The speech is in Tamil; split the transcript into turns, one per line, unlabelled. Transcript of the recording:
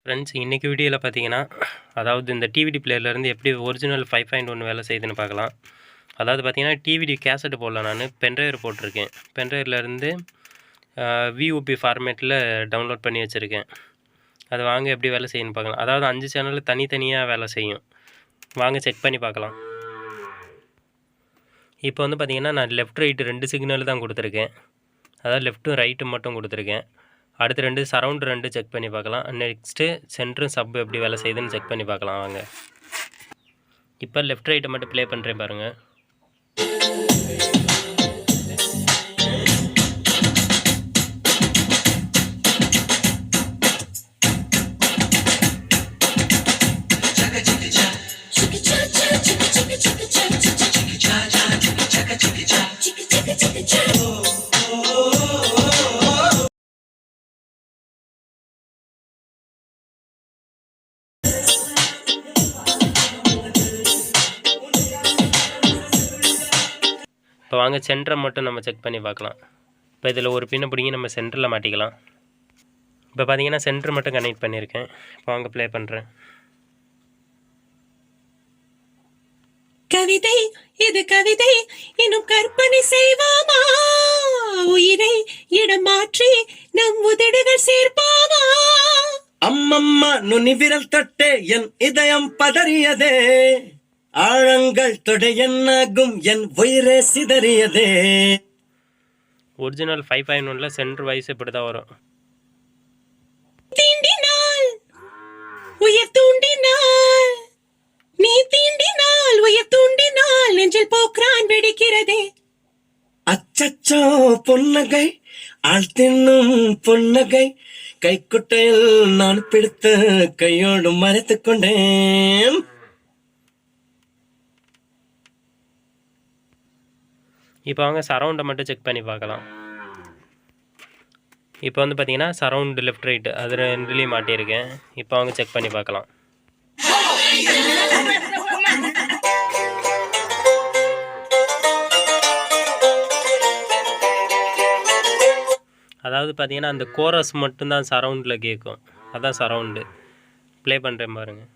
ஃப்ரெண்ட்ஸ், இன்றைக்கி வீடியோவில் பார்த்தீங்கன்னா, அதாவது இந்த டிவிடி பிளேயர்லேருந்து எப்படி ஒரிஜினல் 5.1 வேலை செய்யுதுன்னு பார்க்கலாம். அதாவது பார்த்தீங்கன்னா, டிவிடி கேசட் போடல, நான் பென்ட்ரைவர் போட்டிருக்கேன். பென்ட்ரைவர்லேருந்து விஓபி ஃபார்மேட்டில் டவுன்லோட் பண்ணி வச்சுருக்கேன். அது வாங்க எப்படி வேலை செய்யணும்னு பார்க்கலாம். அதாவது 5 சேனலில் தனித்தனியாக வேலை செய்யும். வாங்க செக் பண்ணி பார்க்கலாம். இப்போ வந்து பார்த்திங்கன்னா, நான் லெஃப்ட் ரைட்டு 2 சிக்னல் தான் கொடுத்துருக்கேன். அதாவது லெஃப்ட்டும் ரைட்டும் மட்டும் கொடுத்துருக்கேன். அடுத்து 2 சரவுண்டு 2 செக் பண்ணி பார்க்கலாம். நெக்ஸ்ட்டு சென்ட்ரும் சப் எப்படி வேலை செய்யுதுன்னு செக் பண்ணி பார்க்கலாம் வாங்க. இப்போ லெஃப்ட் ரைட்டை மட்டும் ப்ளே பண்ணுறேன் பாருங்கள். இப்போ வாங்க சென்டரை மட்டும் நம்ம செக் பண்ணி பார்க்கலாம். இப்போ இதில் ஒரு பின்னை பிடிங்கி நம்ம சென்டரில் மாட்டிக்கலாம். இப்போ பார்த்தீங்கன்னா சென்டர் மட்டும் கனெக்ட் பண்ணியிருக்கேன். இப்போ வாங்க ப்ளே பண்ணுறேன்.
கவிதை இது கவிதை இன்னும் கற்பனை செய்வோமா, உயிரை இடம் மாற்றி நம் உதடுகள் சேர்ப்போமா.
அம்மம்மா நுனி விரல் தொட்டே என் இதயம் பதறியதே, ஆழங்கள் தொடை என்னாகும் என் உயிரே சிதறியதே.
ஒரிஜினல் 5.1 சென்டர் வைஸ் இப்படி தான் வரும்.
தீண்டினால் உயிர் தூண்டினால், நீ தீண்டினால் உயிர் தூண்டினால், நெஞ்சில் போக்கிறான் வெடிக்கிறதே.
அச்சச்சோ புன்னகை ஆள் தின்னும் புன்னகை, கைக்குட்டையில் நான் பிடித்து கையோடு மறைத்துக் கொண்டேன்.
இப்போ வாங்க சரவுண்டை மட்டும் செக் பண்ணி பார்க்கலாம். இப்போ வந்து பார்த்தீங்கன்னா சரவுண்டு லெஃப்ட் ரைட்டு அது ரெண்டுலேயும் மாட்டியிருக்கேன். இப்போ வாங்க செக் பண்ணி பார்க்கலாம். அதாவது பார்த்தீங்கன்னா அந்த கோரஸ் மட்டும்தான் சரவுண்டில் கேட்கும். அதான் சரவுண்டு. ப்ளே பண்ணுறேன் பாருங்கள்.